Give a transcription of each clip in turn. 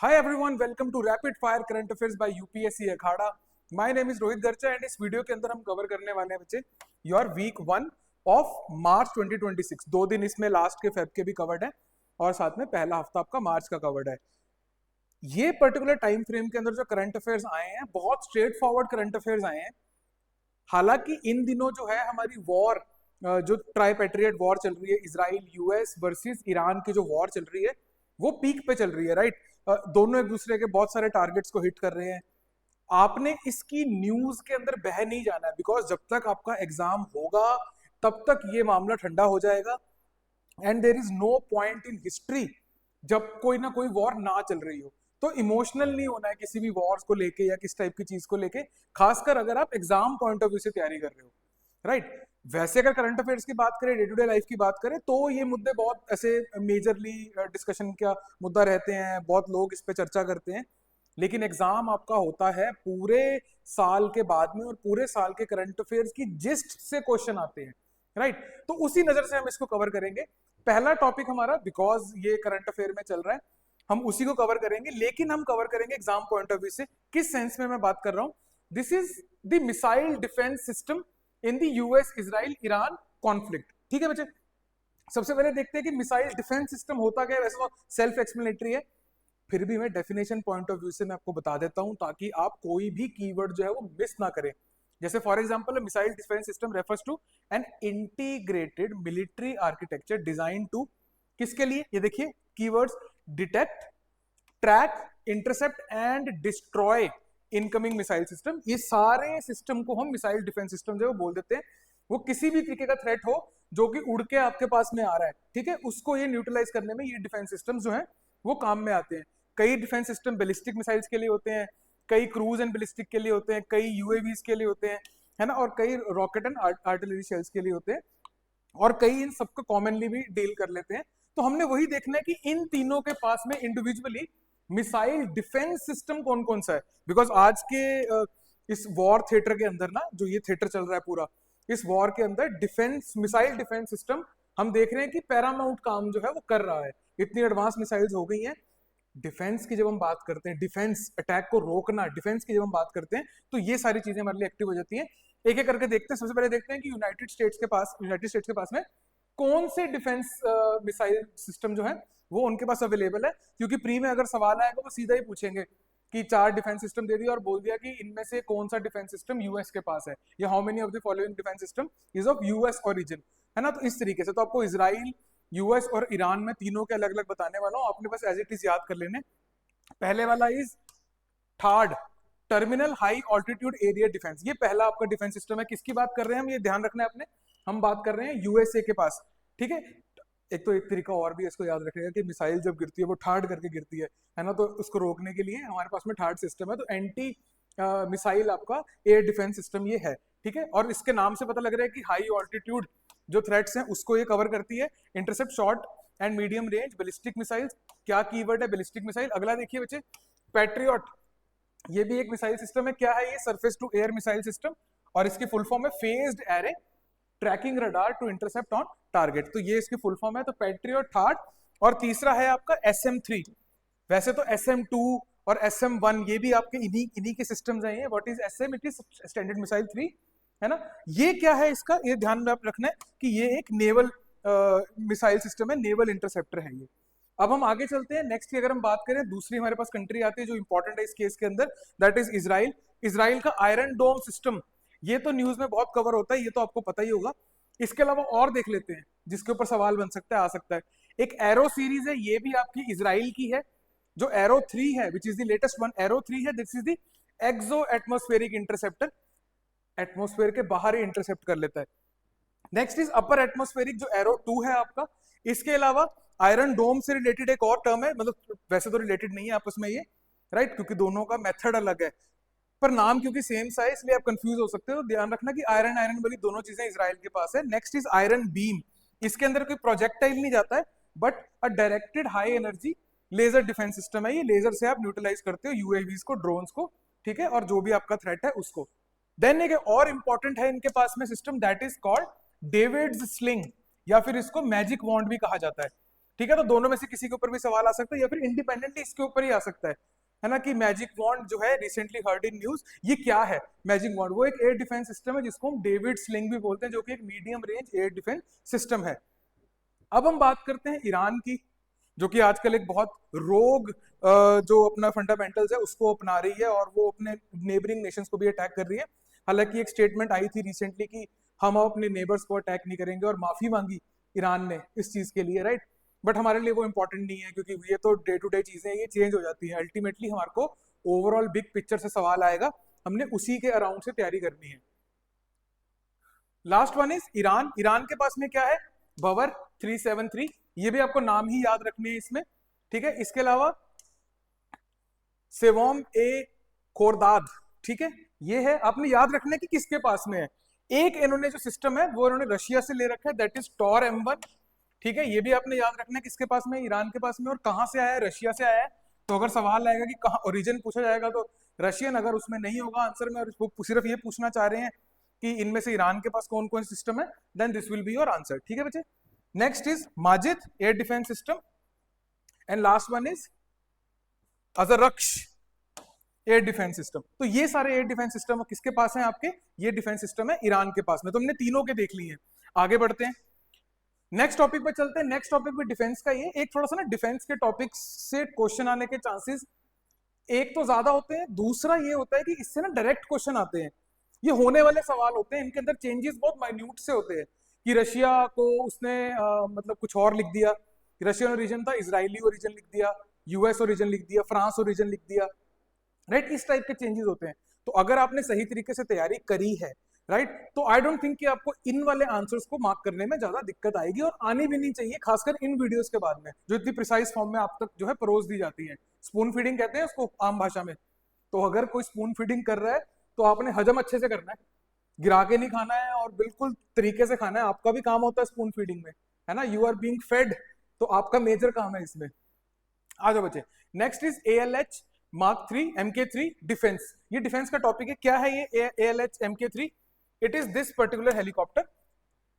Hi everyone, welcome to Rapid Fire Current Affairs by UPSC Akhara. My name is Rohit गर्चा and इस video के अंदर हम cover करने वाले हैं बच्चे योर वीक 1 ऑफ मार्च 2026. 2 दिन इसमें लास्ट के फेब के भी कवर्ड है और साथ में पहला हफ्ता आपका मार्च का कवर्ड है. ये पर्टिकुलर टाइम फ्रेम के अंदर जो करंट अफेयर्स आए हैं बहुत स्ट्रेट फॉरवर्ड करंट अफेयर्स आए हैं. हालांकि इन दिनों जो है हमारी वॉर जो ट्राइपेट्रियट वॉर चल रही है, इजराइल यूएस वर्सेस ईरान की जो वॉर चल रही है वो पीक पे चल रही है, राइट. दोनों एक दूसरे के बहुत सारे टारगेट्स को हिट कर रहे हैं. आपने इसकी न्यूज के अंदर बह नहीं जाना है, बिकॉज जब तक आपका एग्जाम होगा तब तक ये मामला ठंडा हो जाएगा. And there is no point in history जब कोई ना कोई वॉर ना चल रही हो. तो इमोशनल नहीं होना है किसी भी वॉर्स को लेके या किस टाइप की चीज को लेके, खासकर अगर आप एग्जाम पॉइंट ऑफ व्यू से तैयारी कर रहे हो, राइट. वैसे अगर करंट अफेयर्स की बात करें, डे टू डे लाइफ की बात करें, तो ये मुद्दे बहुत ऐसे मेजरली डिस्कशन का मुद्दा रहते हैं, बहुत लोग इस पे चर्चा करते हैं. लेकिन एग्जाम आपका होता है पूरे साल के बाद में, और पूरे साल के करंट अफेयर्स की जिस्ट से क्वेश्चन आते हैं, राइट. तो उसी नजर से हम इसको कवर करेंगे. पहला टॉपिक हमारा, बिकॉज ये करंट अफेयर में चल रहा है, हम उसी को कवर करेंगे, लेकिन हम कवर करेंगे एग्जाम पॉइंट ऑफ व्यू से. किस सेंस में मैं बात कर रहा हूं? This is the missile defence system in the US Israel Iran conflict. ठीक है बच्चे, सबसे पहले देखते हैं कि मिसाइल डिफेंस सिस्टम होता क्या है. वैसे तो सेल्फ एक्सप्लेनेटरी है, फिर भी मैं डेफिनेशन पॉइंट ऑफ व्यू से मैं आपको बता देता हूं ताकि आप कोई भी कीवर्ड जो है वो मिस ना करें. जैसे for example, missile defence system refers to an integrated military architecture design to, किसके लिए? ये देखिए keywords: detect, track, intercept and destroy incoming missile system. ये सारे सिस्टम को हम मिसाइल डिफेंस सिस्टम जो बोल देते हैं. वो किसी भी तरीके का थ्रेट हो जो कि उड़ के आपके पास में आ रहा है, ठीक है, उसको ये न्यूट्रलाइज करने में ये डिफेंस सिस्टम जो है वो काम में आते हैं. कई डिफेंस सिस्टम बैलिस्टिक मिसाइल्स के लिए होते हैं, कई क्रूज एंड बैलिस्टिक के लिए होते हैं, कई यूएवीज के लिए होते हैं, है ना, और कई रॉकेट एंड आर्टिलरी शेल्स के लिए होते हैं, और कई इन सबको कॉमनली भी डील कर लेते हैं. तो हमने वही देखना है कि इन तीनों के पास में इंडिविजुअली मिसाइल डिफेंस सिस्टम कौन कौन सा है. बिकॉज आज के इस वॉर थिएटर के अंदर ना, जो ये थिएटर चल रहा है पूरा, इस वॉर के अंदर डिफेंस मिसाइल डिफेंस सिस्टम हम देख रहे हैं कि पैरामाउंट काम जो है वो कर रहा है. इतनी एडवांस मिसाइल्स हो गई हैं. डिफेंस की जब हम बात करते हैं, डिफेंस अटैक को रोकना, डिफेंस की जब हम बात करते हैं, तो ये सारी चीजें हमारे लिए एक्टिव हो जाती हैं. एक एक करके देखते हैं. सबसे पहले देखते हैं कि यूनाइटेड स्टेट्स के पास में कौन से डिफेंस मिसाइल सिस्टम जो है वो उनके पास अवेलेबल है. क्योंकि प्री में अगर सवाल आएगा वो सीधा ही पूछेंगे कि 4 डिफेंस सिस्टम दे दिया और बोल दिया कि इनमें से कौन सा डिफेंस सिस्टम यूएस के पास है, या how many of the following defence system is of US origin, है ना. तो इस तरीके से तो आपको इजराइल, यूएस और ईरान में तीनों के अलग अलग बताने वाला हूँ. आपने बस एज इट इज याद कर लेने. पहले वाला is third, terminal high altitude area defence. ये पहला आपका डिफेंस सिस्टम है. किसकी बात कर रहे हैं हम, ये ध्यान रखना है आपने. हम बात कर रहे हैं यूएसए के पास, ठीक है. एक तो एक तरीका और भी इसको याद रखिएगा कि मिसाइल जब गिरती है वो ठाड़ करके गिरती है ना. तो उसको रोकने के लिए हमारे पास में ठाड़ सिस्टम है. तो एंटी मिसाइल आपका एयर डिफेंस सिस्टम ये है, ठीक है. और इसके नाम से पता लग रहा है कि हाई ऑल्टीट्यूड जो थ्रेट्स हैं उसको ये कवर करती है. Intercept short and medium range ballistic missile. क्या कीवर्ड है? Ballistic missile. अगला देखिए बच्चे, पैट्रियट. ये भी एक मिसाइल सिस्टम है. क्या है ये? Surface to air missile system, और इसकी फुल फॉर्म है phased array tracking radar to intercept on target. तो ये इसकी फुल फॉर्म है. तो पैट्रियट थर्ड. और तीसरा है आपका SM-3. वैसे तो SM-2 और SM-1 ये भी आपके इन्हीं के सिस्टम्स हैं. What is SM? It is standard missile 3, है ना. ये क्या है इसका, ये ध्यान में आप रखना है कि ये एक नेवल मिसाइल सिस्टम है, नेवल इंटरसेप्टर है ये. अब हम आगे चलते हैं. नेक्स्ट की अगर हम बात करें, दूसरी हमारे पास कंट्री आती है जो इंपॉर्टेंट है इस केस के अंदर, दैट इज इजराइल. इजराइल का आयरन डोम सिस्टम, ये तो न्यूज में बहुत कवर होता है, ये तो आपको पता ही होगा. इसके अलावा और देख लेते हैं जिसके ऊपर सवाल बन सकता है, आ सकता है. एक एरो सीरीज है, ये भी आपकी इजराइल की है. जो एरो 3 है, which is the latest one, Arrow 3 है. This is the exo atmospheric interceptor. Atmosphere के बाहर ही इंटरसेप्ट कर लेता है. नेक्स्ट इज अपर एटमोस्फेरिक, जो एरो 2 है आपका. इसके अलावा आयरन डोम से रिलेटेड एक और टर्म है, मतलब वैसे तो रिलेटेड नहीं है आपस में ये, राइट, क्योंकि दोनों का मेथड अलग है, पर नाम क्योंकि सेम सा है इसलिए आप कंफ्यूज हो सकते हो. ध्यान रखना कि आयरन आयरन वाली दोनों चीजें इजराइल के पास है. Next is Iron Beam. इसके अंदर कोई प्रोजेक्टाइल नहीं जाता है, but a directed high energy laser defence system है. ये लेजर से आप न्यूट्रलाइज करते हो यूएवीज को, ड्रोन्स को, ठीक है, और जो भी आपका थ्रेट है उसको. देन एक और इंपॉर्टेंट है इनके पास में system, that is called David's sling, या फिर इसको मैजिक वॉन्ड भी कहा जाता है. ठीक है, तो दोनों में से किसी के ऊपर भी सवाल आ सकता है या फिर इंडिपेंडेंटली इसके ऊपर ही आ सकता है ना, कि मैजिक वॉन्ड जो है रिसेंटली हर्ड इन न्यूज, ये क्या है मैजिक वॉन्ड? वो एक एयर डिफेंस सिस्टम है जिसको हम डेविड स्लिंग भी बोलते हैं, जो कि एक medium range air defence system है। अब हम बात करते हैं ईरान की, जो कि आजकल एक बहुत रोग जो अपना फंडामेंटल्स है उसको अपना रही है और वो अपने नेबरिंग नेशंस को भी अटैक कर रही है। हालांकि एक स्टेटमेंट आई थी रिसेंटली कि हम अपने नेबर्स को अटैक नहीं करेंगे, और माफी मांगी ईरान ने इस चीज के लिए, राइट। बट हमारे लिए वो इंपॉर्टेंट नहीं है, क्योंकि ये तो डे टू डे चीजें ये चेंज हो जाती है। अल्टीमेटली हमारे को ओवरऑल बिग पिक्चर से सवाल आएगा, हमने उसी के अराउंड से तैयारी करनी है। Last one is Iran. Iran के पास में क्या है? बवर 373, ये भी आपको नाम ही याद रखने हैं इसमें, ठीक है। इसके अलावा सेवोम ए खोरदाद, ठीक है, ये है आपने याद रखना है कि किसके पास में है। एक इन्होंने जो सिस्टम है वो इन्होंने रशिया से ले रखा है, दैट इज टॉर M1, ठीक है। ये भी आपने याद रखना है किसके पास में, ईरान के पास में, और कहां से आया है, रशिया से आया है। तो अगर सवाल आएगा कि कहां ओरिजिन पूछा जाएगा तो रशियन, अगर उसमें नहीं होगा आंसर में और वो सिर्फ ये पूछना चाह रहे हैं कि इनमें से ईरान के पास कौन कौन सिस्टम है, then this will be your answer, ठीक है बच्चे। Next is Majid air defence system, and last one is Azarakhsh air defence system. तो ये सारे एयर डिफेंस सिस्टम किसके पास हैं आपके? ये डिफेंस सिस्टम है ईरान के पास में। तो हमने तीनों के देख लिए हैं। आगे बढ़ते हैं, नेक्स्ट टॉपिक पे चलते हैं। नेक्स्ट टॉपिक पे डिफेंस का ये एक थोड़ा सा ना, डिफेंस के टॉपिक से क्वेश्चन आने के चांसेस एक तो ज्यादा होते हैं, दूसरा ये होता है कि इससे ना डायरेक्ट क्वेश्चन आते हैं। ये होने वाले सवाल होते हैं, इनके अंदर चेंजेस बहुत माइन्यूट से होते हैं कि रशिया को उसने मतलब कुछ और लिख दिया, रशियन ओरिजिन था, इजरायली ओरिजिन लिख दिया, यूएस ओरिजिन लिख दिया, फ्रांस ओरिजिन लिख दिया, राइट। इस टाइप के चेंजेस होते हैं। तो अगर आपने सही तरीके से तैयारी करी है, राइट, तो आई डोंट थिंक कि आपको इन वाले आंसर्स को मार्क करने में ज्यादा दिक्कत आएगी, और आनी भी नहीं चाहिए, खासकर इन वीडियोस के बाद में जो इतनी प्रिसाइज फॉर्म में आप तक जो है परोस दी जाती है। स्पून फीडिंग कहते हैं उसको आम भाषा में। तो अगर कोई स्पून फीडिंग कर रहा है तो आपने हजम अच्छे से करना है, गिरा के नहीं खाना है, और बिल्कुल तरीके से खाना है। आपका भी काम होता है स्पून फीडिंग में, है ना, यू आर बीइंग फेड, तो आपका मेजर काम है इसमें। आ जाओ बच्चे, next is ALH Mark 3 MK3 defence. ये डिफेंस का टॉपिक है। क्या है ये ALH MK3? It is this particular helicopter.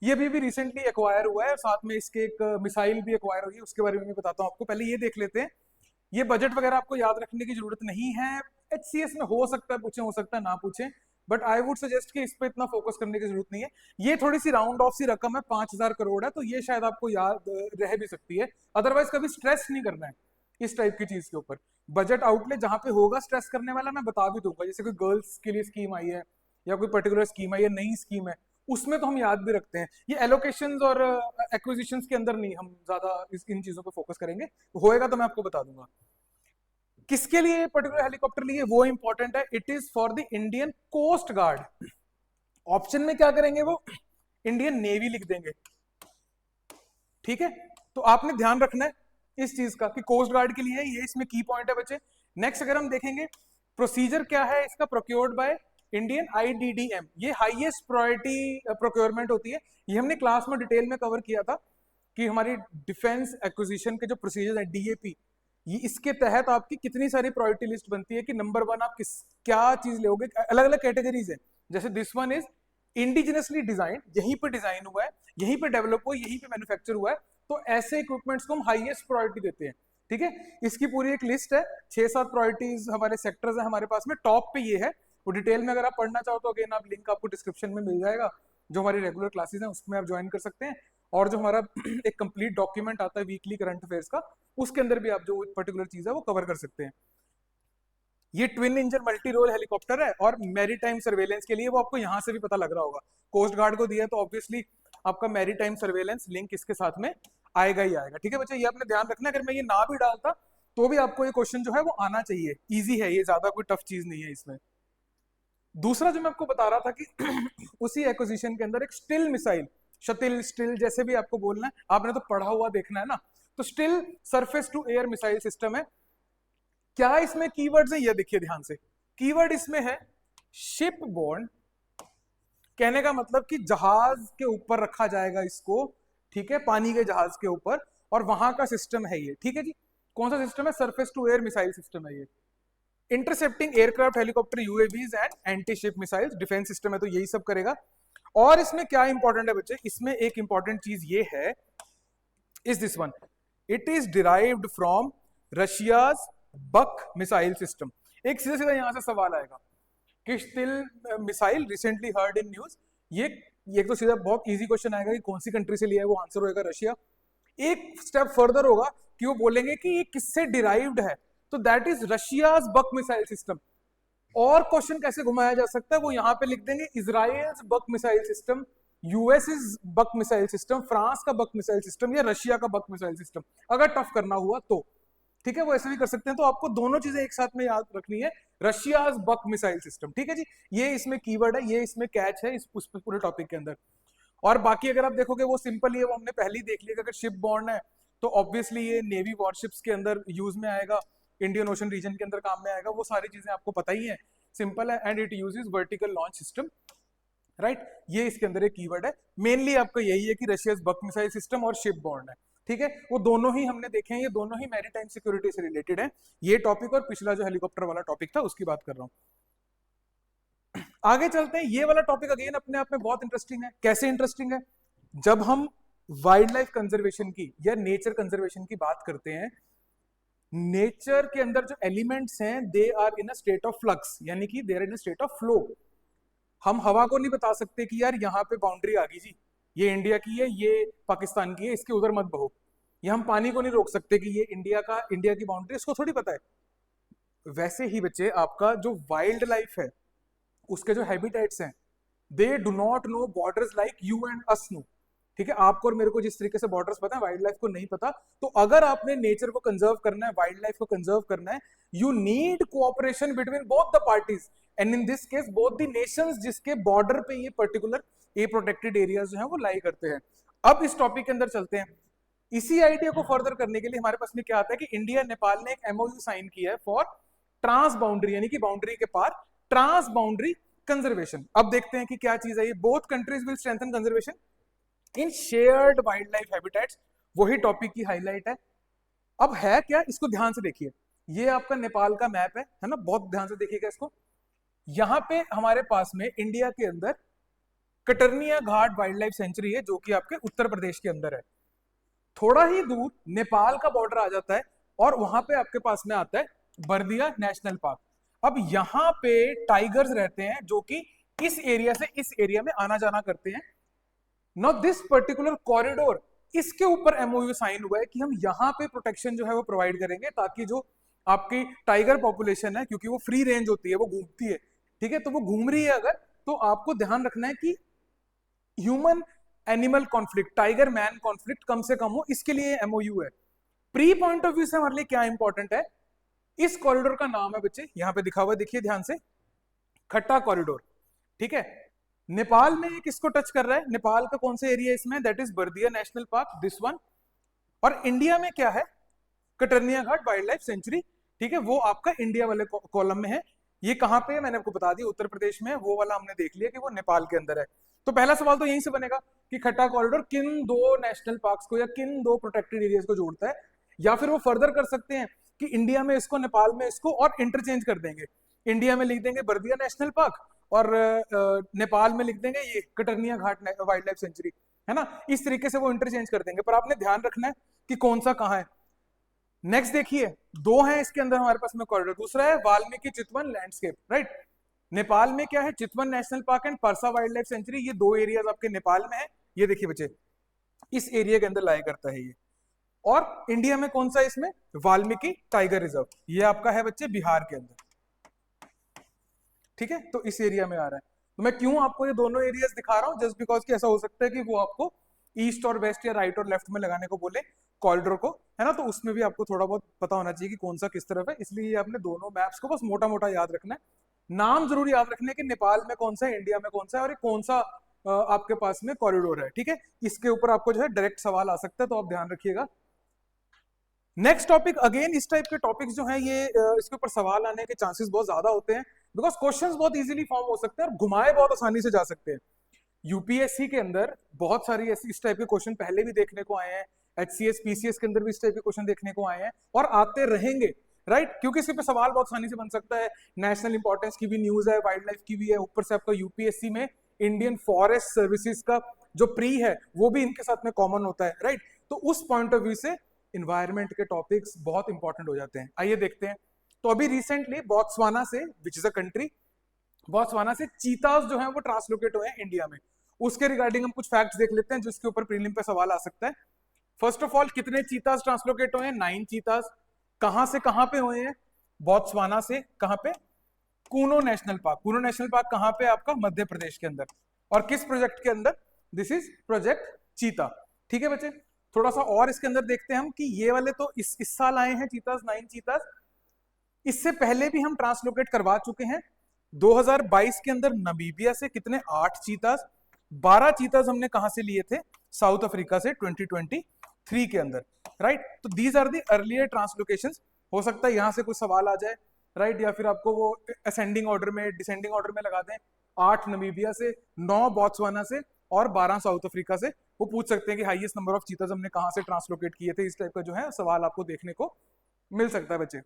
ये भी रिसेंटली एक्वायर हुआ है, और साथ में इसके एक मिसाइल भी एक्वायर हुई है, उसके बारे में मैं बताता हूँ आपको। पहले ये देख लेते हैं। ये बजट वगैरह आपको याद रखने की जरूरत नहीं है, HCS में हो सकता है पूछे, हो सकता है ना पूछे, बट आई वुड सजेस्ट कि इस पे इतना फोकस करने की जरूरत नहीं है। ये थोड़ी सी राउंड ऑफ सी रकम है, 5000 करोड़ है, तो ये शायद आपको याद रह भी सकती है। अदरवाइज कभी स्ट्रेस नहीं करना है इस टाइप की चीज के ऊपर। बजट आउटले जहां पे होगा स्ट्रेस करने वाला, मैं बता भी दूंगा, जैसे कोई गर्ल्स के लिए स्कीम आई है या कोई पर्टिकुलर स्कीम आई है, नई स्कीम है, उसमें तो हम याद भी रखते हैं। ये एलोकेशंस और एक्विजिशंस के अंदर नहीं हम ज्यादा इन चीजों पे फोकस करेंगे। होएगा तो मैं आपको बता दूंगा। किसके लिए पर्टिकुलर हेलीकॉप्टर लिए वो इंपॉर्टेंट है। It is for the Indian Coast Guard. Option में क्या करेंगे वो, इंडियन नेवी लिख देंगे, ठीक है। तो आपने ध्यान रखना है इस चीज का कि कोस्ट गार्ड के लिए ये इसमें की पॉइंट है बच्चे। नेक्स्ट अगर हम देखेंगे प्रोसीजर क्या है इसका, प्रोक्योर्ड बाय इंडियन IDDM, ये हाईएस्ट प्रायोरिटी प्रोक्योरमेंट होती है। ये हमने क्लास में डिटेल में कवर किया था कि हमारी डिफेंस एक्विजिशन के जो प्रोसीजर है DAP, ये इसके तहत आपकी कितनी सारी प्रायोरिटी लिस्ट बनती है कि नंबर 1 आप किस क्या चीज लोगे। अलग अलग कैटेगरीज है, जैसे this one is indigenously design, यहीं पे डिजाइन हुआ है, यहीं पे डेवलप हुआ है, यहीं पे मैन्युफैक्चर हुआ है, तो ऐसे इक्विपमेंट्स को हम हाईएस्ट प्रायोरिटी देते हैं, ठीक है। इसकी पूरी एक लिस्ट है, 6-7 प्रायोरिटीज हमारे सेक्टर्स है हमारे पास में। टॉप पे ये है, वो डिटेल में अगर आप पढ़ना चाहो तो अगेन आप लिंक आपको डिस्क्रिप्शन में मिल जाएगा, जो हमारी रेगुलर क्लासेस हैं उसमें आप ज्वाइन कर सकते हैं। और जो हमारा एक कंप्लीट डॉक्यूमेंट आता है वीकली करंट अफेयर्स का, उसके अंदर भी आप जो पर्टिकुलर चीज है वो कवर कर सकते हैं। ये twin engine multi role helicopter है, और मैरीटाइम सर्वेलेंस के लिए वो आपको यहां से भी पता लग रहा होगा, कोस्ट गार्ड को दिया तो ऑब्वियसली आपका मैरीटाइम सर्वेलेंस लिंक इसके साथ में आएगा ही आएगा, ठीक है बच्चे। ये आपने ध्यान रखना, अगर मैं ये ना भी डालता तो भी आपको ये क्वेश्चन जो है वो आना चाहिए। इजी है ये, ज्यादा कोई टफ चीज नहीं है इसमें। दूसरा जो मैं आपको बता रहा था कि उसी एक्विजिशन के अंदर एक स्टिल मिसाइल, शटिल स्टिल जैसे भी आपको बोलना है, आपने तो पढ़ा हुआ देखना है ना, तो still surface to air missile system है। क्या इसमें कीवर्ड्स है, ये देखिए ध्यान से। कीवर्ड इसमें है शिप बोर्न, कहने का मतलब कि जहाज के ऊपर रखा जाएगा इसको, ठीक है, पानी के जहाज के ऊपर, और वहां का सिस्टम है ये, ठीक है जी। कौन सा सिस्टम है? Surface to air missile system है ये। Intercepting aircraft, helicopter, UAVs and anti ship missiles, defence system है, तो यही सब करेगा। और इसमें क्या इंपॉर्टेंट है बच्चे, इसमें एक इंपॉर्टेंट चीज ये है, is this one, it is derived from Russia's Buk missile system. एक सीधा सीधा यहां से सवाल आएगा, किश्तिल missile recently heard in news. ये तो सीधा बहुत इजी क्वेश्चन आएगा कि कौन सी कंट्री से लिया है, वो आंसर होगा रशिया। एक स्टेप फर्दर होगा कि वो बोलेंगे कि ये किससे डिराइव्ड है, तो that is Russia's Buk missile system. और क्वेश्चन कैसे घुमाया जा सकता है, वो यहां पे लिख देंगे Israel's Buk missile system, US is Buk missile system, France का बक मिसाइल सिस्टम या रशिया का बक मिसाइल सिस्टम, अगर टफ करना हुआ तो। ठीक है, वो ऐसे भी कर सकते हैं। तो आपको दोनों चीजें एक साथ में याद रखनी है, रशियाज बक मिसाइल सिस्टम। ठीक है जी, ये इसमें कीवर्ड है, ये इसमें कैच है इस पूरे टॉपिक के अंदर। और बाकी अगर आप देखोगे वो सिंपल ही है, वो हमने पहले ही देख लिया कि अगर शिप बॉर्न है तो ऑब्वियसली ये नेवी वॉरशिप्स के अंदर यूज में आएगा, इंडियन ओशन रीजन के अंदर काम में आएगा, वो सारी चीजें आपको पता ही है, सिंपल है। And it uses vertical launch system, right. ये इसके अंदर एक कीवर्ड है, मेनली आपका यही है कि रशियाज बक मिसाइल सिस्टम और शिप बॉर्न है। ठीक है, वो दोनों ही हमने देखे हैं, ये दोनों ही मैरीटाइम सिक्योरिटी से रिलेटेड है, ये टॉपिक और पिछला जो हेलीकॉप्टर वाला टॉपिक था उसकी बात कर रहा हूं। आगे चलते हैं, ये वाला टॉपिक अगेन अपने आप में बहुत इंटरेस्टिंग है। कैसे इंटरेस्टिंग है, जब हम वाइल्ड लाइफ कंजर्वेशन की या नेचर कंजर्वेशन की बात करते हैं, नेचर के अंदर जो एलिमेंट्स हैं they are in a state of flux, यानी कि they are in a state of flow. हम हवा को नहीं बता सकते कि यार यहाँ पे बाउंड्री आ गई जी, ये इंडिया की है, ये पाकिस्तान की है, इसके उधर मत बहो। ये हम पानी को नहीं रोक सकते कि ये इंडिया की बाउंड्री, इसको थोड़ी पता है। वैसे ही बच्चे आपका जो वाइल्ड लाइफ है उसके जो हैबिटेट्स हैं, they do not know borders like you and us know. ठीक है, आपको और मेरे को जिस तरीके से बॉर्डर्स पता है, वाइल्ड लाइफ को नहीं पता। तो अगर आपने नेचर को कंजर्व करना है, वाइल्ड लाइफ को कंजर्व करना है, you need cooperation between both the parties and in this case both the Nations जिसके बॉर्डर पे ये पर्टिकुलर ये प्रोटेक्टेड एरियाज जो है वो लाई करते हैं। अब इस टॉपिक के अंदर चलते हैं। इसी आइडिया को फर्दर करने के लिए हमारे पास में क्या आता है कि इंडिया नेपाल ने एक एमओयू साइन किया है फॉर ट्रांस बाउंड्री, यानी कि बाउंड्री के पार ट्रांस बाउंड्री कंजर्वेशन। अब देखते हैं कि क्या चीज है ये। Both countries will strengthen conservation in shared wild life habitats, वही टॉपिक की हाईलाइट है। अब है क्या, इसको ध्यान से देखिए। ये आपका नेपाल का मैप है ना, बहुत ध्यान से देखिएगा इसको। यहां पे हमारे पास में इंडिया के अंदर कटर्निया घाट वाइल्ड लाइफ सेंचुरी है, जो कि आपके उत्तर प्रदेश के अंदर है। थोड़ा ही दूर नेपाल का बॉर्डर आ जाता है और वहां पे आपके पास में आता है बर्दिया नेशनल पार्क। अब यहाँ पे टाइगर्स रहते हैं जो कि इस एरिया से इस एरिया में आना जाना करते हैं। नाउ दिस पर्टिकुलर कॉरिडोर, इसके ऊपर एमओयू साइन हुआ है कि हम यहाँ पे प्रोटेक्शन जो है वो प्रोवाइड करेंगे, ताकि जो आपकी टाइगर पॉपुलेशन है, क्योंकि वो फ्री रेंज होती है, वो घूमती है। ठीक है, तो वो घूम रही है अगर, तो आपको ध्यान रखना है कि human animal conflict, tiger man conflict कम से कम हो, इसके लिए एमओयू है। प्री पॉइंट ऑफ व्यू से हमारे लिए क्या इंपॉर्टेंट है, इस कॉरिडोर का नाम है बच्चे यहाँ पे दिखा हुआ, देखिए ध्यान से, खट्टा कॉरिडोर। ठीक है, नेपाल में किसको टच कर रहा है, नेपाल का कौन सा एरिया इसमें, that is Bardiya national park, this one. और इंडिया में क्या है, कटर्निया घाट वाइल्ड लाइफ सेंचुरी। ठीक है, वो आपका इंडिया वाले कॉलम में है। ये कहां पे है मैंने आपको बता दिया, उत्तर प्रदेश में है। वो वाला हमने देख लिया कि वो नेपाल के अंदर है। तो पहला सवाल तो यहीं से बनेगा कि खट्टा कॉरिडोर किन दो नेशनल पार्क्स को या किन दो प्रोटेक्टेड एरियाज को जोड़ता है। या फिर वो फर्दर कर सकते हैं कि इंडिया में इसको, नेपाल में इसको, और इंटरचेंज कर देंगे। इंडिया में लिख देंगे बर्दिया नेशनल पार्क और नेपाल में लिख देंगे ये कटर्निया घाट वाइल्ड लाइफ सेंचुरी, है ना। इस तरीके से वो इंटरचेंज कर देंगे, पर आपने ध्यान रखना है कि कौन सा कहाँ है। नेक्स्ट देखिए, दो हैं इसके अंदर हमारे पास में कॉरिडोर। दूसरा है वाल्मीकि चितवन लैंडस्केप, राइट। नेपाल में क्या है, Chitwan national park and Parsa wildlife sanctuary, ये दो एरियाज आपके नेपाल में है। ये देखिए बच्चे, इस एरिया के अंदर लाया करता है ये। और इंडिया में कौन सा है इसमें, वाल्मीकि टाइगर रिजर्व, ये आपका है बच्चे बिहार के अंदर। ठीक है, तो इस एरिया में आ रहा है। तो मैं क्यों आपको ये दोनों एरियाज दिखा रहा हूँ, जस्ट बिकॉज कि ऐसा हो सकता है कि वो आपको ईस्ट और वेस्ट या राइट और लेफ्ट में लगाने को बोले कॉरिडोर को, है ना। तो उसमें भी आपको थोड़ा बहुत पता होना चाहिए कि कौन सा किस तरफ है। इसलिए आपने दोनों मैप्स को बस मोटा मोटा याद रखना है। नाम जरूर याद रखने कि नेपाल में कौन सा है, इंडिया में कौन सा है, और कौन सा आपके पास में कॉरिडोर है। ठीक है, इसके ऊपर आपको जो है डायरेक्ट सवाल आ सकता है, तो आप ध्यान रखिएगा। नेक्स्ट टॉपिक, अगेन इस टाइप के टॉपिक्स जो है ये इसके ऊपर सवाल आने के चांसेस बहुत ज्यादा होते हैं, बिकॉज क्वेश्चंस बहुत इजीली फॉर्म हो सकते हैं और घुमाए बहुत आसानी से जा सकते हैं। यूपीएससी के अंदर बहुत सारी ऐसी इस टाइप के क्वेश्चन पहले भी देखने को आए हैं, एचसीएस पीसीएस के अंदर भी इस टाइप के क्वेश्चन देखने को आए हैं और आते रहेंगे, राइट। क्योंकि इसके पे सवाल बहुत आसानी से बन सकता है। नेशनल इंपॉर्टेंस की भी न्यूज है, वाइल्ड लाइफ की भी है, ऊपर से आपका यूपीएससी में इंडियन फॉरेस्ट सर्विसेज का जो प्री है वो भी इनके साथ में कॉमन होता है, राइट। तो उस पॉइंट ऑफ व्यू से इन्वायरमेंट के टॉपिक्स बहुत इंपॉर्टेंट हो जाते हैं। आइए देखते हैं। तो अभी रिसेंटली बोत्सवाना से, which is a country, Botswana से चीतास जो है वो ट्रांसलोकेट हुए हैं इंडिया में। उसके रिगार्डिंग हम कुछ फैक्ट्स देख लेते हैं जिसके ऊपर प्रीलिम पे सवाल आ सकता है। फर्स्ट ऑफ ऑल, कितने चीतास ट्रांसलोकेट हुए हैं? 9 चीतास। कहां से कहां पे हुए हैं? बोत्सवाना से कहां पे? Kuno national park. Kuno national park कहां पे? आपका मध्य प्रदेश के अंदर। और किस प्रोजेक्ट के अंदर? दिस इज प्रोजेक्ट चीता। ठीक है बच्चे, थोड़ा सा और इसके अंदर देखते हैं हम कि ये वाले तो इस साल आए हैं चीतास, 9 चीतास। इससे पहले भी हम ट्रांसलोकेट करवा चुके हैं 2022 के अंदर नमीबिया से। कितने? 8 चीतास। 12 चीतास हमने कहां से लिए थे? साउथ अफ्रीका से 2023 के अंदर, राइट। तो दीज आर दी अर्लियर ट्रांसलोकेशंस। हो सकता है यहां से कुछ सवाल आ जाए, राइट, या फिर आपको वो असेंडिंग ऑर्डर में, डिसेंडिंग ऑर्डर में लगा दें। 8 नमीबिया से, 9 बोत्सवाना से और 12 साउथ अफ्रीका से। वो पूछ सकते हैं कि हाईएस्ट नंबर ऑफ चीतास हमने कहां से ट्रांसलोकेट किए थे। इस टाइप का जो है सवाल आपको देखने को मिल सकता है बच्चे।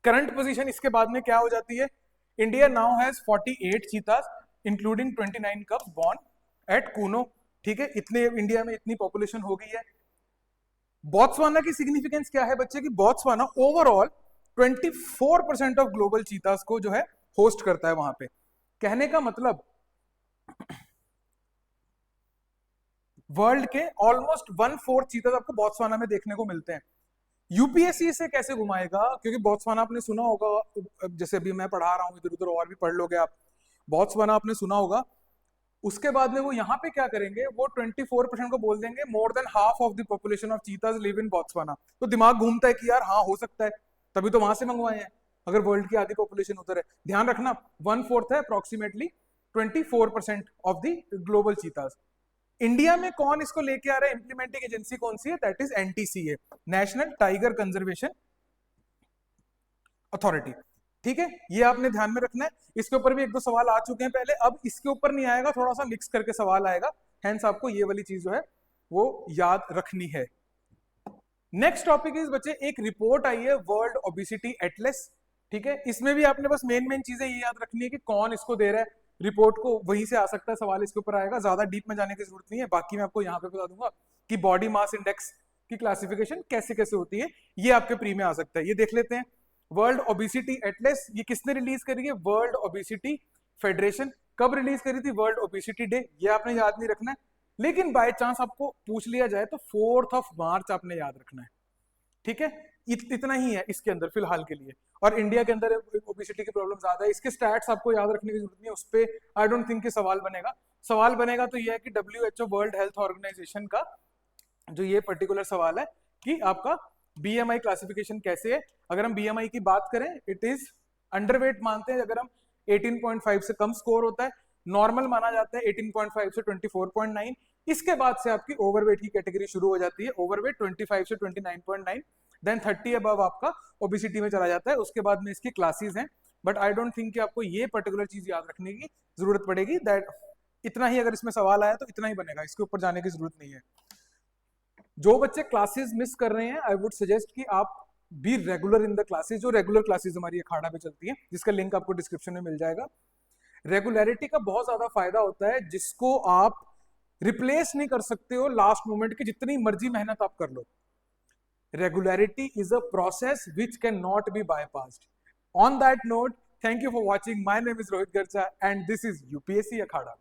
करंट पोजीशन इसके बाद में क्या हो जाती है? India now has 48 cheetahs including 29 cubs born at Kuno. ठीक है, इतने इंडिया में इतनी पॉपुलेशन हो गई है। बोत्सवाना की सिग्निफिकेंस क्या है बच्चे? की बोत्सवाना ओवरऑल 24% ऑफ ग्लोबल चीतास को जो है होस्ट करता है वहां पे। कहने का मतलब वर्ल्ड के ऑलमोस्ट 1/4 चीतास आपको बोत्सवाना में देखने को मिलते हैं। यूपीएससी से कैसे घुमाएगा? क्योंकि बोत्सवाना आपने सुना होगा, जैसे अभी मैं पढ़ा रहा हूं, इधर उधर और भी पढ़ लोगे आप। बोत्सवाना आपने सुना होगा। उसके बाद में वो यहाँ पे क्या करेंगे? वो 24% को बोल देंगे more than half of the population of चीतास live in Botswana. तो दिमाग घूमता है कि यार हाँ हो सकता है, तभी तो वहां से मंगवाए हैं अगर वर्ल्ड की आधी पॉपुलेशन उधर है। ध्यान रखना 1/4 है approximately 24% of the global चीतास। India में कौन इसको लेके आ रहा है? इंप्लीमेंटिंग एजेंसी कौन सी है? That is NTCA, national tiger conservation authority. ठीक है, ये आपने ध्यान में रखना है। इसके ऊपर भी 1-2 सवाल आ चुके हैं पहले, अब इसके ऊपर नहीं आएगा, थोड़ा सा मिक्स करके सवाल आएगा। हेंस आपको ये वाली चीज जो है वो याद रखनी है। नेक्स्ट टॉपिक इज बच्चे, एक रिपोर्ट आई है वर्ल्ड ओबेसिटी एटलस। ठीक है, इसमें भी आपने बस मेन चीजें ये याद रखनी है कि कौन इसको दे रहा है रिपोर्ट को, वहीं से आ सकता है सवाल इसके ऊपर आएगा। ज्यादा डीप में जाने की जरूरत नहीं है। बाकी मैं आपको यहाँ पे बता दूंगा कि बॉडी मास इंडेक्स की क्लासिफिकेशन कैसे कैसे होती है, ये आपके प्री में आ सकता है। ये देख लेते हैं। वर्ल्ड ओबेसिटी एटलस, ये किसने रिलीज करी है? World obesity federation. कब रिलीज करी थी? World obesity day. ये आपने याद नहीं रखना है, लेकिन बाय चांस आपको पूछ लिया जाए तो 4 मार्च आपने याद रखना है। ठीक है, इतना ही है इसके अंदर फिलहाल के लिए। और इंडिया के अंदर ओबेसिटी की प्रॉब्लम ज्यादा है, इसके स्टैट्स आपको याद रखने की जरूरत नहीं है। उस पर आई डोंट थिंक कि सवाल बनेगा। सवाल बनेगा तो यह है कि WHO वर्ल्ड हेल्थ ऑर्गेनाइजेशन का जो ये पर्टिकुलर सवाल है कि आपका BMI क्लासिफिकेशन कैसे है। अगर हम BMI की बात करें, इट इज अंडरवेट मानते हैं अगर हम 18.5 से कम स्कोर होता है। नॉर्मल माना जाता है 18.5 से 24.9। इसके बाद से आपकी ओवरवेट की कैटेगरी शुरू हो जाती है। ओवरवेट 25 से 29.9, देन 30 अबव आपका ओबेसिटी में चला जाता है। उसके बाद में इसकी क्लासेस हैं, बट आई डोंट थिंक कि आपको ये पर्टिकुलर चीज याद रखने की जरूरत पड़ेगी। दैट इतना ही, अगर इसमें सवाल आया तो इतना ही बनेगा, इसके ऊपर जाने की जरूरत नहीं है। जो बच्चे क्लासेस मिस कर रहे हैं, आई वुड सजेस्ट कि आप be regular in the classes. जो रेगुलर क्लासेस हमारी अखाड़ा पे चलती है, जिसका लिंक आपको डिस्क्रिप्शन में मिल जाएगा। रेगुलरिटी का बहुत ज्यादा फायदा होता है, जिसको आप रिप्लेस नहीं कर सकते हो लास्ट मोमेंट की, जितनी मर्जी मेहनत आप कर लो। Regularity is a process which can not be bypassed. On that note, thank you for watching. My name is Rohit Garcha and this is UPSC Akhada.